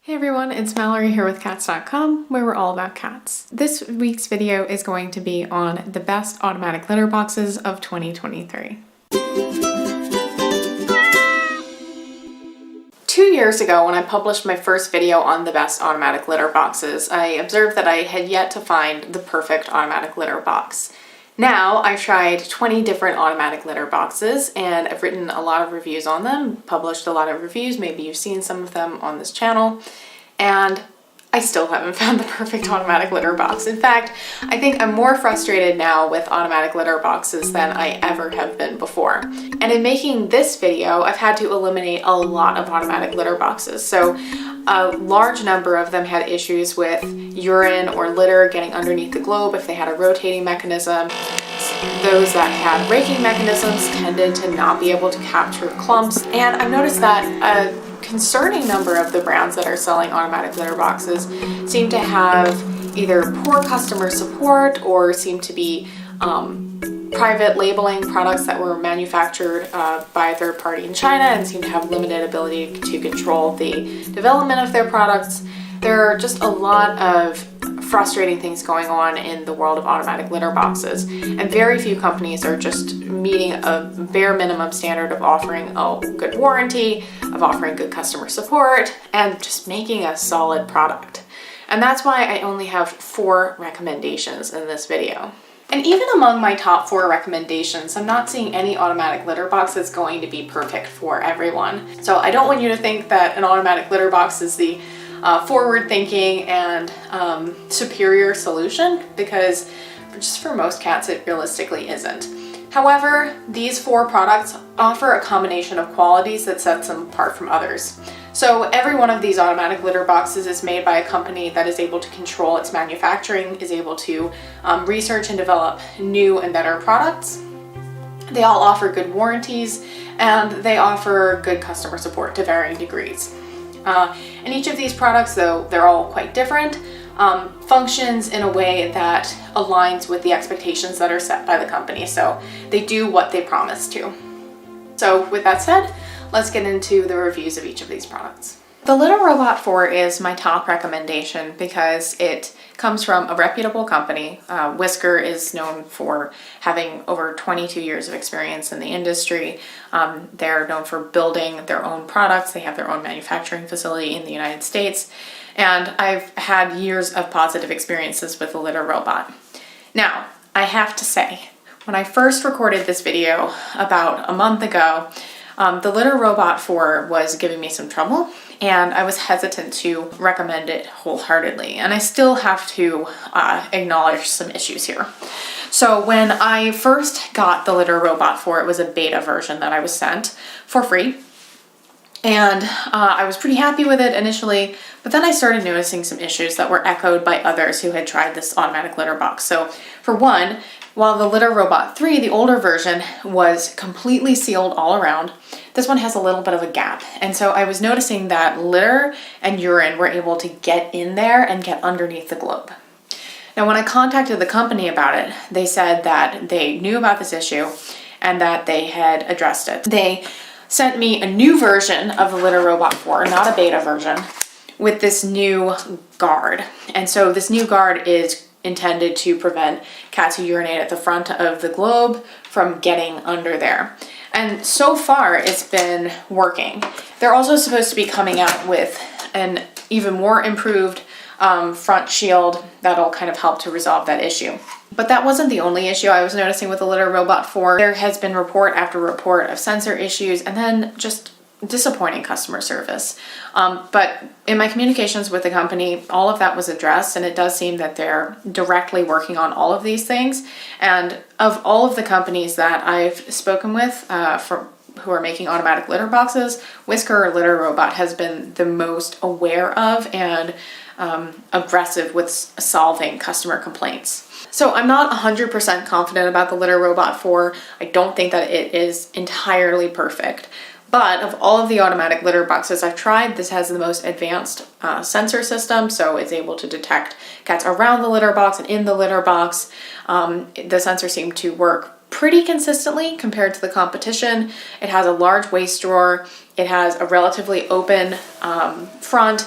Hey everyone, it's Mallory here with cats.com, where we're all about cats. This week's video is going to be on the best automatic litter boxes of 2023. 2 years ago, when I published my first video on the best automatic litter boxes, I observed that I had yet to find the perfect automatic litter box. Now, I've tried 20 different automatic litter boxes and I've written a lot of reviews on them, published a lot of reviews, maybe you've seen some of them on this channel, and I still haven't found the perfect automatic litter box. In fact, I think I'm more frustrated now with automatic litter boxes than I ever have been before. And in making this video, I've had to eliminate a lot of automatic litter boxes. So a large number of them had issues with urine or litter getting underneath the globe if they had a rotating mechanism. Those that had raking mechanisms tended to not be able to capture clumps. And I've noticed that a concerning number of the brands that are selling automatic litter boxes seem to have either poor customer support or seem to be private labeling products that were manufactured by a third party in China and seem to have limited ability to control the development of their products. There are just a lot of frustrating things going on in the world of automatic litter boxes, and very few companies are just meeting a bare minimum standard of offering a good warranty, of offering good customer support, and just making a solid product. And that's why I only have 4 recommendations in this video. And even among my top 4 recommendations, I'm not seeing any automatic litter box that's going to be perfect for everyone. So I don't want you to think that an automatic litter box is the forward-thinking and superior solution, because just for most cats it realistically isn't. However, these 4 products offer a combination of qualities that sets them apart from others. So every one of these automatic litter boxes is made by a company that is able to control its manufacturing, is able to research and develop new and better products. They all offer good warranties, and they offer good customer support to varying degrees. And each of these products, though they're all quite different, functions in a way that aligns with the expectations that are set by the company. So they do what they promise to. So with that said, let's get into the reviews of each of these products. The Litter Robot 4 is my top recommendation because it comes from a reputable company. Whisker is known for having over 22 years of experience in the industry. They're known for building their own products. They have their own manufacturing facility in the United States. And I've had years of positive experiences with the Litter Robot. Now, I have to say, when I first recorded this video about a month ago, the Litter Robot 4 was giving me some trouble, and I was hesitant to recommend it wholeheartedly. And I still have to acknowledge some issues here. So when I first got the Litter Robot 4, it was a beta version that I was sent for free. And I was pretty happy with it initially, but then I started noticing some issues that were echoed by others who had tried this automatic litter box. So for one, while the Litter Robot 3, the older version, was completely sealed all around, this one has a little bit of a gap. And so I was noticing that litter and urine were able to get in there and get underneath the globe. Now, when I contacted the company about it, they said that they knew about this issue and that they had addressed it. They sent me a new version of the Litter Robot 4, not a beta version, with this new guard. And so this new guard is intended to prevent cats who urinate at the front of the globe from getting under there. And so far it's been working. They're also supposed to be coming out with an even more improved front shield that'll kind of help to resolve that issue. But that wasn't the only issue I was noticing with the Litter Robot 4. There has been report after report of sensor issues and then just disappointing customer service. But in my communications with the company, all of that was addressed, and it does seem that they're directly working on all of these things. And of all of the companies that I've spoken with who are making automatic litter boxes, Whisker or Litter Robot has been the most aware of and aggressive with solving customer complaints. So I'm not 100% confident about the Litter Robot 4. I don't think that it is entirely perfect. But of all of the automatic litter boxes I've tried, this has the most advanced sensor system, so it's able to detect cats around the litter box and in the litter box. The sensors seem to work pretty consistently compared to the competition. It has a large waste drawer. It has a relatively open front.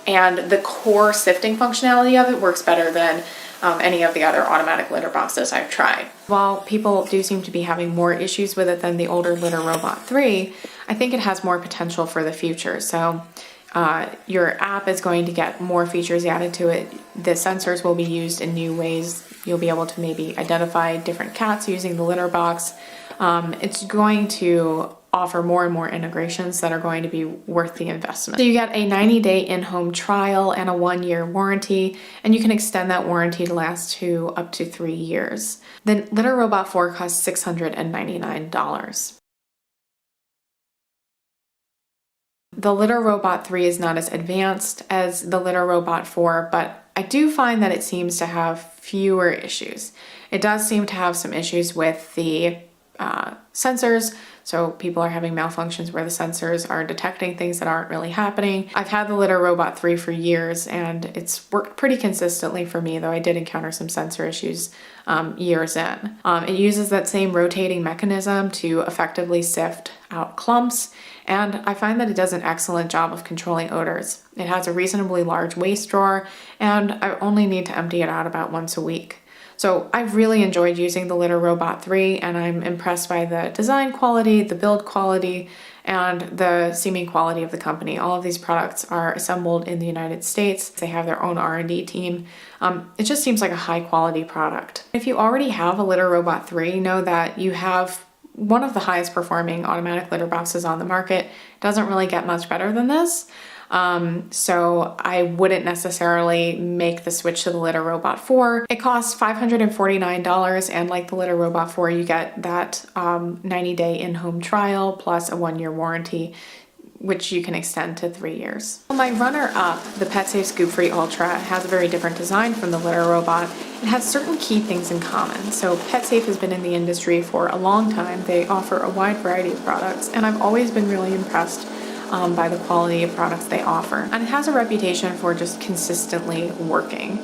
and the core sifting functionality of it works better than any of the other automatic litter boxes I've tried. While people do seem to be having more issues with it than the older Litter Robot 3, I think it has more potential for the future. So your app is going to get more features added to it. The sensors will be used in new ways. You'll be able to maybe identify different cats using the litter box. It's going to offer more and more integrations that are going to be worth the investment. So you get a 90-day in-home trial and a 1-year warranty, and you can extend that warranty to last to up to 3 years. The Litter Robot 4 costs $699. The Litter Robot 3 is not as advanced as the Litter Robot 4, but I do find that it seems to have fewer issues. It does seem to have some issues with the sensors, so people are having malfunctions where the sensors are detecting things that aren't really happening. I've had the Litter Robot 3 for years and it's worked pretty consistently for me, though I did encounter some sensor issues years in. It uses that same rotating mechanism to effectively sift out clumps, and I find that it does an excellent job of controlling odors. It has a reasonably large waste drawer, and I only need to empty it out about once a week. So I've really enjoyed using the Litter Robot 3, and I'm impressed by the design quality, the build quality, and the seeming quality of the company. All of these products are assembled in the United States. They have their own R&D team. It just seems like a high quality product. If you already have a Litter Robot 3, know that you have one of the highest performing automatic litter boxes on the market. It doesn't really get much better than this. So I wouldn't necessarily make the switch to the Litter Robot 4. It costs $549, and like the Litter Robot 4, you get that 90-day in-home trial plus a 1-year warranty, which you can extend to 3 years. My runner-up, the PetSafe ScoopFree Ultra, has a very different design from the Litter Robot. It has certain key things in common. So PetSafe has been in the industry for a long time. They offer a wide variety of products, and I've always been really impressed by the quality of products they offer. And it has a reputation for just consistently working.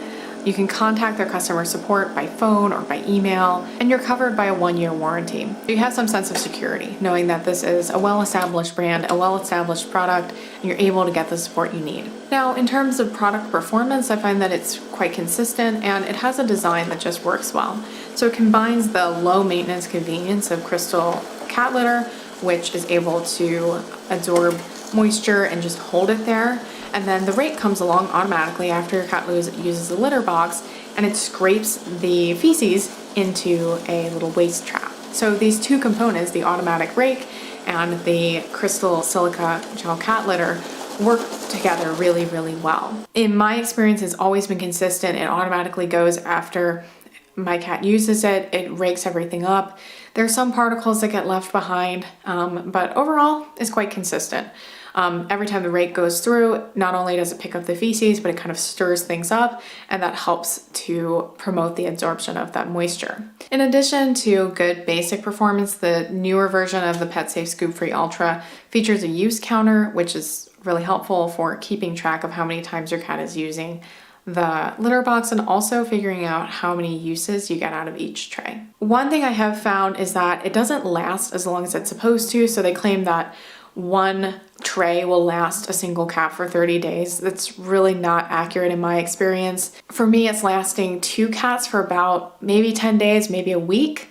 You can contact their customer support by phone or by email, and you're covered by a 1-year warranty. You have some sense of security, knowing that this is a well-established brand, a well-established product, and you're able to get the support you need. Now, in terms of product performance, I find that it's quite consistent, and it has a design that just works well. So it combines the low-maintenance convenience of crystal cat litter, which is able to absorb moisture and just hold it there. And then the rake comes along automatically after your cat uses the litter box, and it scrapes the feces into a little waste trap. So these two components, the automatic rake and the crystal silica gel cat litter, work together really, really well. In my experience, it's always been consistent. It automatically goes after my cat uses it. It rakes everything up. There's some particles that get left behind, but overall it's quite consistent. Every time the rake goes through, not only does it pick up the feces, but it kind of stirs things up, and that helps to promote the absorption of that moisture. In addition to good basic performance, the newer version of the PetSafe ScoopFree Ultra features a use counter, which is really helpful for keeping track of how many times your cat is using the litter box and also figuring out how many uses you get out of each tray. One thing I have found is that it doesn't last as long as it's supposed to, so they claim that one tray will last a single cat for 30 days. That's really not accurate in my experience. For me, it's lasting 2 cats for about maybe 10 days, maybe a week.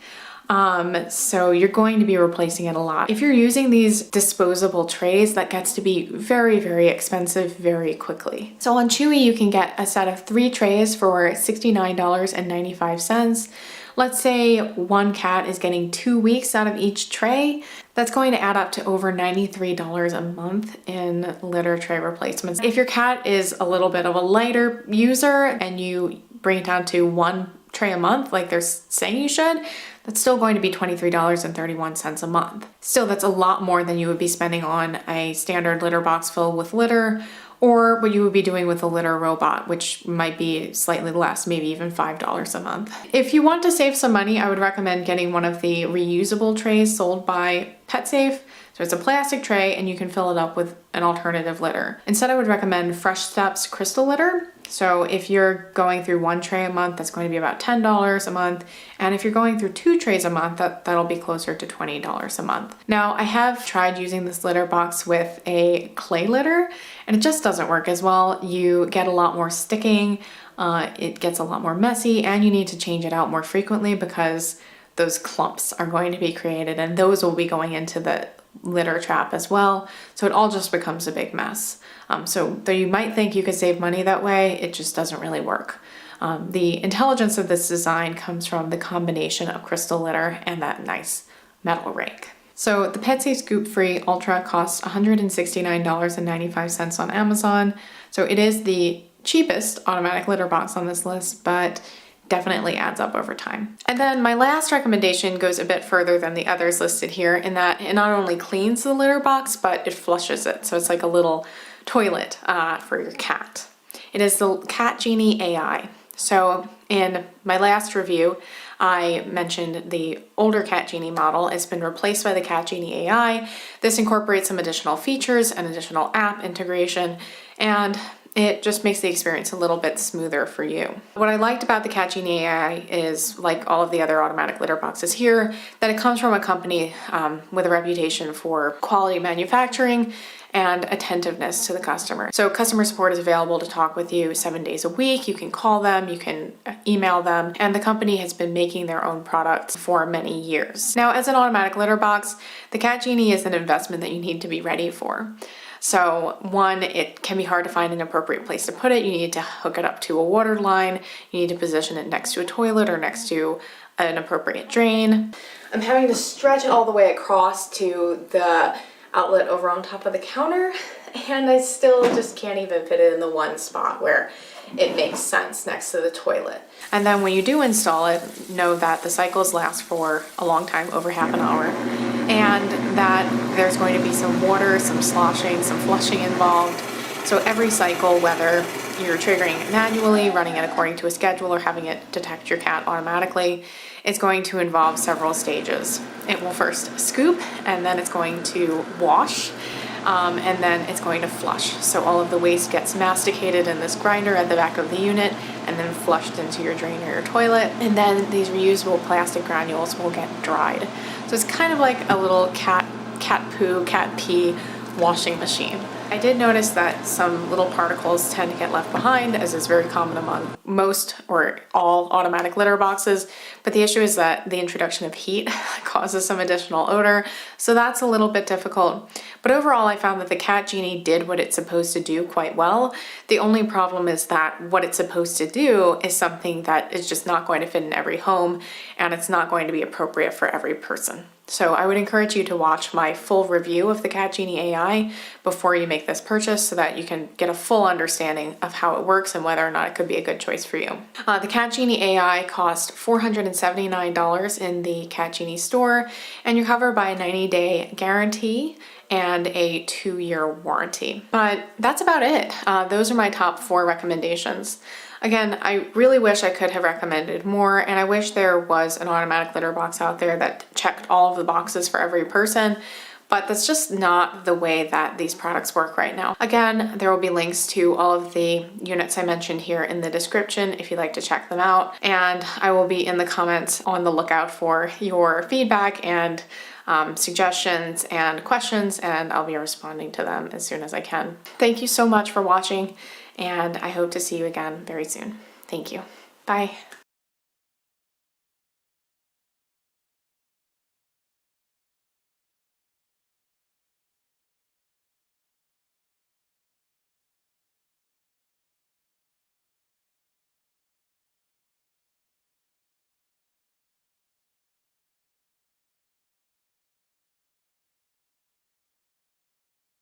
So you're going to be replacing it a lot. If you're using these disposable trays, that gets to be very, very expensive very quickly. So on Chewy, you can get a set of 3 trays for $69.95. Let's say one cat is getting 2 weeks out of each tray. That's going to add up to over $93 a month in litter tray replacements. If your cat is a little bit of a lighter user and you bring it down to 1 tray a month, like they're saying you should, that's still going to be $23.31 a month. Still, that's a lot more than you would be spending on a standard litter box filled with litter, or what you would be doing with a litter robot, which might be slightly less, maybe even $5 a month. If you want to save some money, I would recommend getting one of the reusable trays sold by PetSafe. So it's a plastic tray and you can fill it up with an alternative litter. Instead, I would recommend Fresh Steps Crystal Litter. So if you're going through 1 tray a month, that's going to be about $10 a month. And if you're going through 2 trays a month, that'll be closer to $20 a month. Now, I have tried using this litter box with a clay litter, and it just doesn't work as well. You get a lot more sticking, it gets a lot more messy, and you need to change it out more frequently because those clumps are going to be created, and those will be going into the litter trap as well. So it all just becomes a big mess. So though you might think you could save money that way, it just doesn't really work. The intelligence of this design comes from the combination of crystal litter and that nice metal rake. So the PetSafe ScoopFree Ultra costs $169.95 on Amazon. So it is the cheapest automatic litter box on this list, but definitely adds up over time. And then my last recommendation goes a bit further than the others listed here in that it not only cleans the litter box, but it flushes it. So it's like a little toilet for your cat. It is the Cat Genie AI. So in my last review, I mentioned the older Cat Genie model. It's been replaced by the Cat Genie AI. This incorporates some additional features and additional app integration, and it just makes the experience a little bit smoother for you. What I liked about the Cat Genie AI is, like all of the other automatic litter boxes here, that it comes from a company with a reputation for quality manufacturing and attentiveness to the customer. So customer support is available to talk with you 7 days a week. You can call them, you can email them, and the company has been making their own products for many years. Now, as an automatic litter box, the Cat Genie is an investment that you need to be ready for. So one, it can be hard to find an appropriate place to put it. You need to hook it up to a water line. You need to position it next to a toilet or next to an appropriate drain. I'm having to stretch it all the way across to the outlet over on top of the counter, and I still just can't even fit it in the one spot where it makes sense next to the toilet. And then when you do install it, know that the cycles last for a long time, over half an hour, and that there's going to be some water, some sloshing, some flushing involved. So every cycle, whether you're triggering it manually, running it according to a schedule, or having it detect your cat automatically, it's going to involve several stages. It will first scoop, and then it's going to wash, and then it's going to flush. So all of the waste gets masticated in this grinder at the back of the unit and then flushed into your drain or your toilet. And then these reusable plastic granules will get dried. So it's kind of like a little cat poo, cat pee washing machine. I did notice that some little particles tend to get left behind, as is very common among most or all automatic litter boxes, but the issue is that the introduction of heat causes some additional odor, so that's a little bit difficult. But overall, I found that the Cat Genie did what it's supposed to do quite well. The only problem is that what it's supposed to do is something that is just not going to fit in every home, and it's not going to be appropriate for every person. So I would encourage you to watch my full review of the Cat Genie AI before you make this purchase so that you can get a full understanding of how it works and whether or not it could be a good choice for you. The Cat Genie AI cost $479 in the Cat Genie store, and you're covered by a 90-day guarantee and a 2-year warranty. But that's about it. Those are my top 4 recommendations. Again, I really wish I could have recommended more, and I wish there was an automatic litter box out there that checked all of the boxes for every person, but that's just not the way that these products work right now. Again, there will be links to all of the units I mentioned here in the description if you'd like to check them out, and I will be in the comments on the lookout for your feedback and suggestions and questions, and I'll be responding to them as soon as I can. Thank you so much for watching, and I hope to see you again very soon. Thank you. Bye.